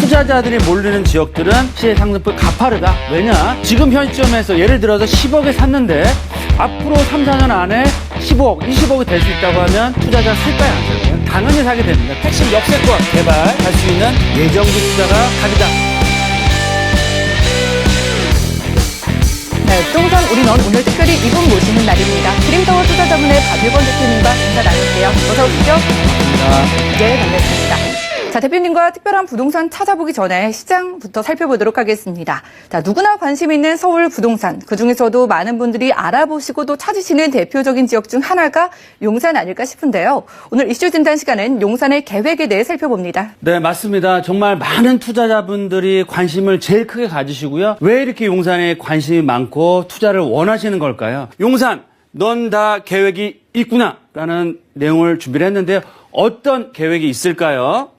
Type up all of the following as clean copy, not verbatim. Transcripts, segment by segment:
투자자들이 몰리는 지역들은 시세 상승폭이 가파르다. 왜냐? 지금 현 시점에서 예를 들어서 10억에 샀는데 앞으로 3, 4년 안에 15억, 20억이 될 수 있다고 하면 투자자가 살까요? 안 살까요? 당연히 사게 됩니다. 핵심 역세권 개발할 수 있는 예정지 투자가 각이다. 네, 부동산 우리넌 오늘 특별히 이분 모시는 날입니다. 드림타워 투자자문의 박일권 대표님과 인사 나눌게요. 어서 오십시오. 반갑습니다. 네, 반갑습니다. 자, 대표님과 특별한 부동산 찾아보기 전에 시장부터 살펴보도록 하겠습니다. 자, 누구나 관심 있는 서울 부동산, 그중에서도 많은 분들이 알아보시고 또 찾으시는 대표적인 지역 중 하나가 용산 아닐까 싶은데요. 오늘 이슈 진단 시간은 용산의 계획에 대해 살펴봅니다. 네, 맞습니다. 정말 많은 투자자분들이 관심을 제일 크게 가지시고요. 왜 이렇게 용산에 관심이 많고 투자를 원하시는 걸까요? 용산, 넌 다 계획이 있구나 라는 내용을 준비를 했는데요. 어떤 계획이 있을까요?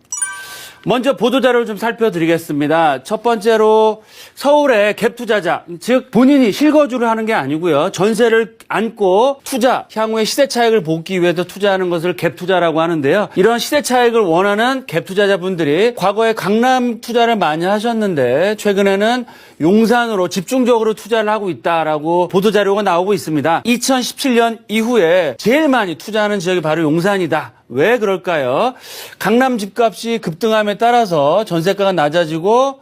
먼저 보도자료를 좀 살펴드리겠습니다. 첫 번째로 서울의 갭 투자자, 즉 본인이 실거주를 하는 게 아니고요. 전세를 안고 투자, 향후의 시세 차익을 보기 위해서 투자하는 것을 갭 투자라고 하는데요. 이런 시세 차익을 원하는 갭 투자자분들이 과거에 강남 투자를 많이 하셨는데 최근에는 용산으로 집중적으로 투자를 하고 있다라고 보도자료가 나오고 있습니다. 2017년 이후에 제일 많이 투자하는 지역이 바로 용산이다. 왜 그럴까요? 강남 집값이 급등함에 따라서 전세가가 낮아지고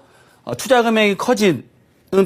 투자 금액이 커지는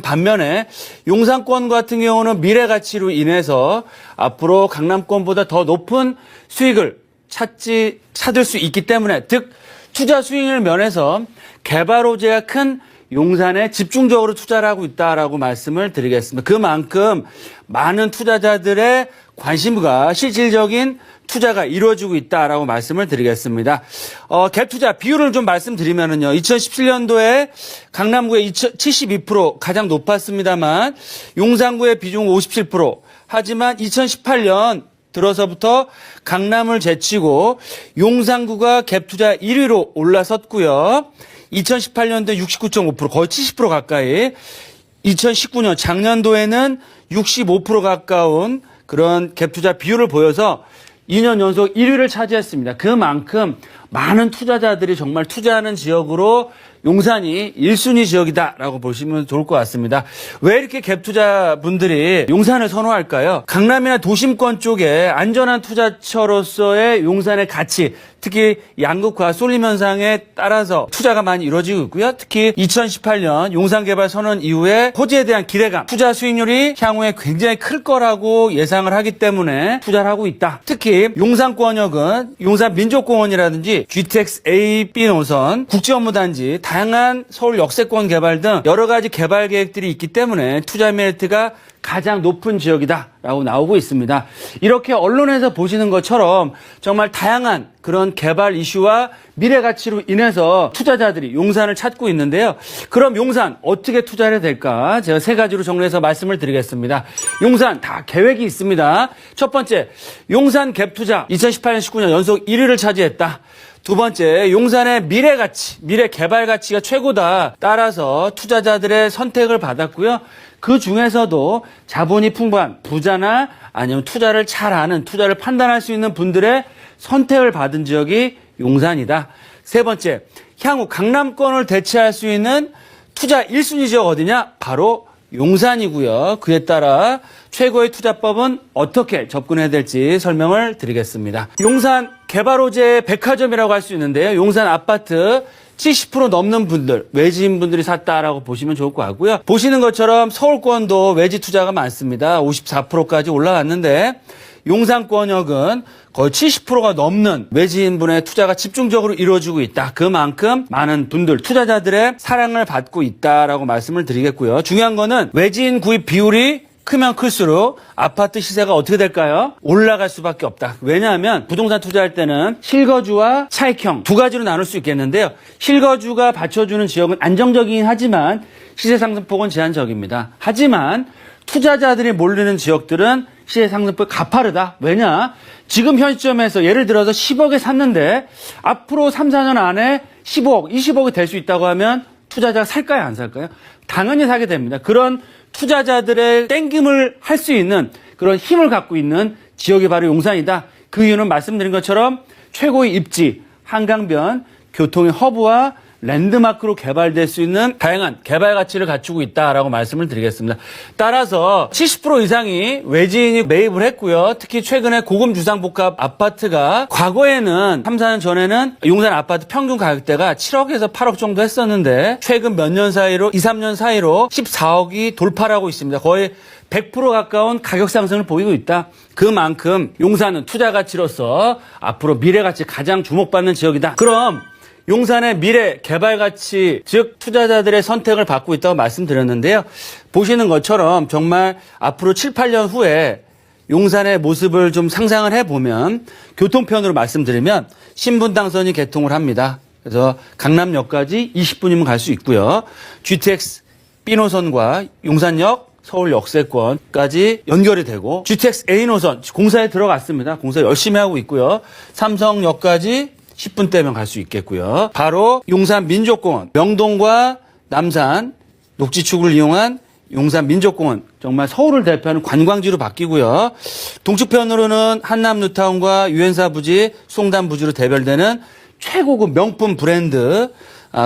반면에 용산권 같은 경우는 미래 가치로 인해서 앞으로 강남권보다 더 높은 수익을 찾을 수 있기 때문에, 즉 투자 수익률 면에서 개발 호재가 큰 용산에 집중적으로 투자를 하고 있다라고 말씀을 드리겠습니다. 그만큼 많은 투자자들의 관심과 실질적인 투자가 이루어지고 있다라고 말씀을 드리겠습니다. 갭 투자 비율을 좀 말씀드리면은요. 2017년도에 강남구의 72% 가장 높았습니다만 용산구의 비중은 57%. 하지만 2018년 들어서부터 강남을 제치고 용산구가 갭 투자 1위로 올라섰고요. 2018년도에 69.5%, 거의 70% 가까이. 2019년 작년도에는 65% 가까운 그런 갭 투자 비율을 보여서 2년 연속 1위를 차지했습니다. 그만큼 많은 투자자들이 정말 투자하는 지역으로 용산이 1순위 지역이다라고 보시면 좋을 것 같습니다. 왜 이렇게 갭 투자분들이 용산을 선호할까요? 강남이나 도심권 쪽에 안전한 투자처로서의 용산의 가치, 특히 양극화 쏠림 현상에 따라서 투자가 많이 이루어지고 있고요. 특히 2018년 용산개발 선언 이후에 토지에 대한 기대감, 투자 수익률이 향후에 굉장히 클 거라고 예상을 하기 때문에 투자를 하고 있다. 특히 용산권역은 용산민족공원이라든지 GTX A, B 노선, 국제업무단지, 다양한 서울 역세권 개발 등 여러 가지 개발 계획들이 있기 때문에 투자 메리트가 가장 높은 지역이다라고 나오고 있습니다. 이렇게 언론에서 보시는 것처럼 정말 다양한 그런 개발 이슈와 미래 가치로 인해서 투자자들이 용산을 찾고 있는데요. 그럼 용산 어떻게 투자를 해야 될까? 제가 세 가지로 정리해서 말씀을 드리겠습니다. 용산 다 계획이 있습니다. 첫 번째, 용산 갭 투자 2018년 19년 연속 1위를 차지했다. 두 번째, 용산의 미래 가치, 미래 개발 가치가 최고다. 따라서 투자자들의 선택을 받았고요. 그 중에서도 자본이 풍부한 부자나 아니면 투자를 잘 아는, 투자를 판단할 수 있는 분들의 선택을 받은 지역이 용산이다. 세 번째, 향후 강남권을 대체할 수 있는 투자 1순위 지역 어디냐? 바로 용산이고요. 그에 따라 최고의 투자법은 어떻게 접근해야 될지 설명을 드리겠습니다. 용산 개발 호재의 백화점이라고 할 수 있는데요. 용산 아파트 70% 넘는 분들, 외지인 분들이 샀다라고 보시면 좋을 것 같고요. 보시는 것처럼 서울권도 외지 투자가 많습니다. 54%까지 올라갔는데 용산권역은 거의 70%가 넘는 외지인분의 투자가 집중적으로 이루어지고 있다. 그만큼 많은 분들, 투자자들의 사랑을 받고 있다라고 말씀을 드리겠고요. 중요한 거는 외지인 구입 비율이 크면 클수록 아파트 시세가 어떻게 될까요? 올라갈 수밖에 없다. 왜냐하면 부동산 투자할 때는 실거주와 차익형 두 가지로 나눌 수 있겠는데요. 실거주가 받쳐주는 지역은 안정적이긴 하지만 시세 상승폭은 제한적입니다. 하지만 투자자들이 몰리는 지역들은 시세 상승폭이 가파르다. 왜냐? 지금 현 시점에서 예를 들어서 10억에 샀는데 앞으로 3, 4년 안에 15억, 20억이 될 수 있다고 하면 투자자가 살까요? 안 살까요? 당연히 사게 됩니다. 그런 투자자들의 땡김을 할 수 있는 그런 힘을 갖고 있는 지역이 바로 용산이다. 그 이유는 말씀드린 것처럼 최고의 입지, 한강변, 교통의 허브와 랜드마크로 개발될 수 있는 다양한 개발 가치를 갖추고 있다라고 말씀을 드리겠습니다. 따라서 70% 이상이 외지인이 매입을 했고요. 특히 최근에 고급 주상복합 아파트가 과거에는 3, 4년 전에는 용산 아파트 평균 가격대가 7억에서 8억 정도 했었는데 최근 몇 년 사이로 2, 3년 사이로 14억이 돌파를 하고 있습니다. 거의 100% 가까운 가격 상승을 보이고 있다. 그만큼 용산은 투자 가치로서 앞으로 미래 가치 가장 주목받는 지역이다. 그럼 용산의 미래 개발 가치, 즉 투자자들의 선택을 받고 있다고 말씀드렸는데요. 보시는 것처럼 정말 앞으로 7, 8년 후에 용산의 모습을 좀 상상을 해보면 교통편으로 말씀드리면 신분당선이 개통을 합니다. 그래서 강남역까지 20분이면 갈 수 있고요. GTX B노선과 용산역, 서울 역세권까지 연결이 되고 GTX A노선 공사에 들어갔습니다. 공사 열심히 하고 있고요. 삼성역까지 10분대면 갈 수 있겠고요. 바로 용산 민족공원, 명동과 남산, 녹지축을 이용한 용산 민족공원, 정말 서울을 대표하는 관광지로 바뀌고요. 동측편으로는 한남 뉴타운과 유엔사 부지, 송담 부지로 대별되는 최고급 명품 브랜드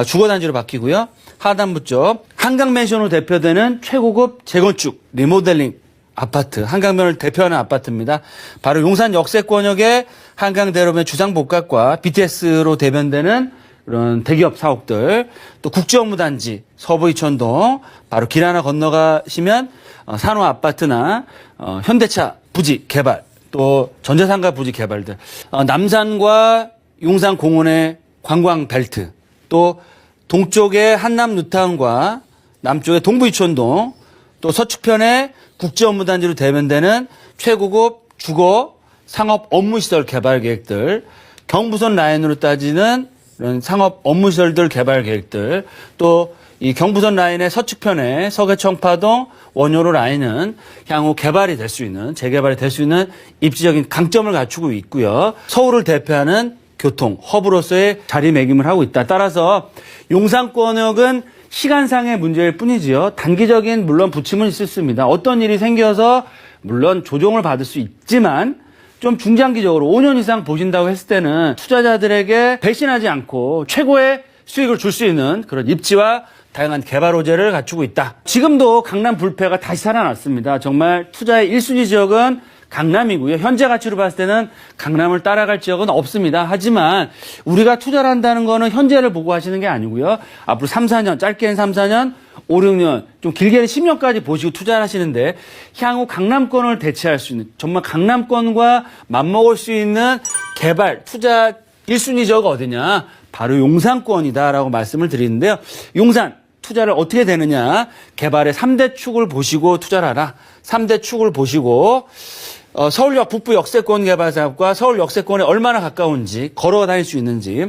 주거단지로 바뀌고요. 하단부 쪽 한강맨션으로 대표되는 최고급 재건축 리모델링 아파트, 한강변을 대표하는 아파트입니다. 바로 용산 역세권역의 한강대로변 주상복합과 BTS로 대변되는 그런 대기업 사옥들, 또 국제업무단지 서부이천동, 바로 길 하나 건너가시면 산호아파트나 현대차 부지 개발, 또 전자상가 부지 개발들, 남산과 용산공원의 관광벨트, 또 동쪽의 한남 뉴타운과 남쪽의 동부이천동, 또 서측편의 국제업무단지로 대변되는 최고급 주거 상업 업무시설 개발 계획들, 경부선 라인으로 따지는 이런 상업 업무시설들 개발 계획들, 또 이 경부선 라인의 서측편의 서계청파동 원효로 라인은 향후 개발이 될 수 있는, 재개발이 될 수 있는 입지적인 강점을 갖추고 있고요. 서울을 대표하는 교통 허브로서의 자리매김을 하고 있다. 따라서 용산권역은 시간상의 문제일 뿐이지요. 단기적인 물론 부침은 있을 수 있습니다. 어떤 일이 생겨서 물론 조정을 받을 수 있지만 좀 중장기적으로 5년 이상 보신다고 했을 때는 투자자들에게 배신하지 않고 최고의 수익을 줄 수 있는 그런 입지와 다양한 개발 호재를 갖추고 있다. 지금도 강남 불패가 다시 살아났습니다. 정말 투자의 1순위 지역은 강남이고요. 현재 가치로 봤을 때는 강남을 따라갈 지역은 없습니다. 하지만 우리가 투자를 한다는 거는 현재를 보고 하시는 게 아니고요. 앞으로 3, 4년, 짧게는 3, 4년, 5, 6년, 좀 길게는 10년까지 보시고 투자를 하시는데 향후 강남권을 대체할 수 있는, 정말 강남권과 맞먹을 수 있는 개발, 투자 1순위 지역이 어디냐? 바로 용산권이다라고 말씀을 드리는데요. 용산 투자를 어떻게 되느냐? 개발의 3대 축을 보시고 투자를 하라. 3대 축을 보시고 서울역 북부 역세권 개발 사업과 서울 역세권에 얼마나 가까운지, 걸어 다닐 수 있는지,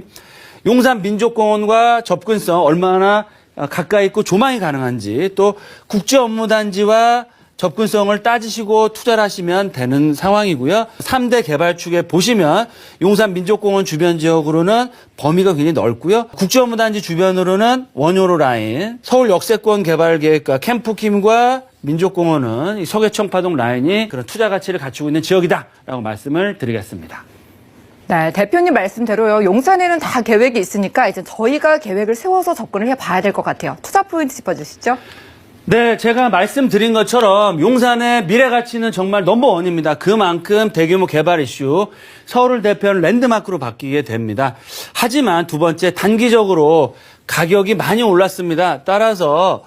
용산 민족공원과 접근성 얼마나 가까이 있고 조망이 가능한지, 또 국제업무단지와 접근성을 따지시고 투자를 하시면 되는 상황이고요. 3대 개발축에 보시면 용산 민족공원 주변 지역으로는 범위가 굉장히 넓고요. 국제업무단지 주변으로는 원효로 라인, 서울 역세권 개발 계획과 캠프킴과 민족공원은 이 서계청파동 라인이 그런 투자 가치를 갖추고 있는 지역이다라고 말씀을 드리겠습니다. 네, 대표님 말씀대로요. 용산에는 다 계획이 있으니까 이제 저희가 계획을 세워서 접근을 해봐야 될 것 같아요. 투자 포인트 짚어주시죠. 네, 제가 말씀드린 것처럼 용산의 미래 가치는 정말 넘버원입니다. 그만큼 대규모 개발 이슈, 서울을 대표하는 랜드마크로 바뀌게 됩니다. 하지만 두 번째, 단기적으로 가격이 많이 올랐습니다. 따라서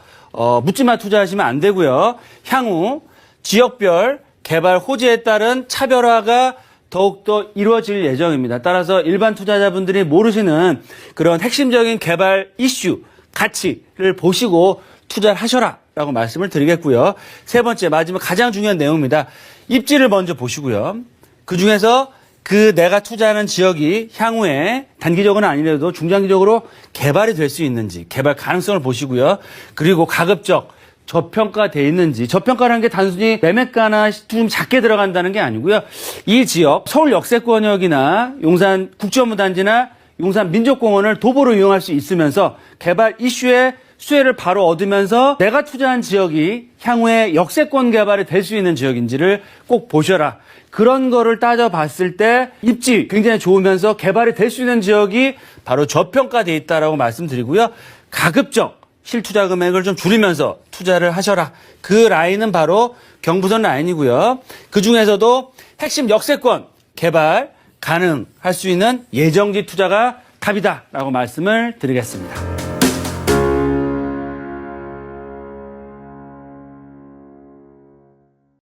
묻지마 투자하시면 안 되고요. 향후 지역별 개발 호재에 따른 차별화가 더욱더 이루어질 예정입니다. 따라서 일반 투자자분들이 모르시는 그런 핵심적인 개발 이슈, 가치를 보시고 투자를 하셔라 라고 말씀을 드리겠고요. 세 번째, 마지막 가장 중요한 내용입니다. 입지를 먼저 보시고요. 그중에서 내가 투자하는 지역이 향후에 단기적으로는 아니라도 중장기적으로 개발이 될 수 있는지, 개발 가능성을 보시고요. 그리고 가급적 저평가돼 있는지, 저평가라는 게 단순히 매매가나 좀 작게 들어간다는 게 아니고요. 이 지역, 서울 역세권역이나 용산 국제업무단지나 용산 민족공원을 도보로 이용할 수 있으면서 개발 이슈에 수혜를 바로 얻으면서 내가 투자한 지역이 향후에 역세권 개발이 될 수 있는 지역인지를 꼭 보셔라. 그런 거를 따져봤을 때 입지 굉장히 좋으면서 개발이 될 수 있는 지역이 바로 저평가돼 있다라고 말씀드리고요. 가급적 실투자 금액을 좀 줄이면서 투자를 하셔라. 그 라인은 바로 경부선 라인이고요. 그중에서도 핵심 역세권 개발 가능할 수 있는 예정지 투자가 답이다라고 말씀을 드리겠습니다.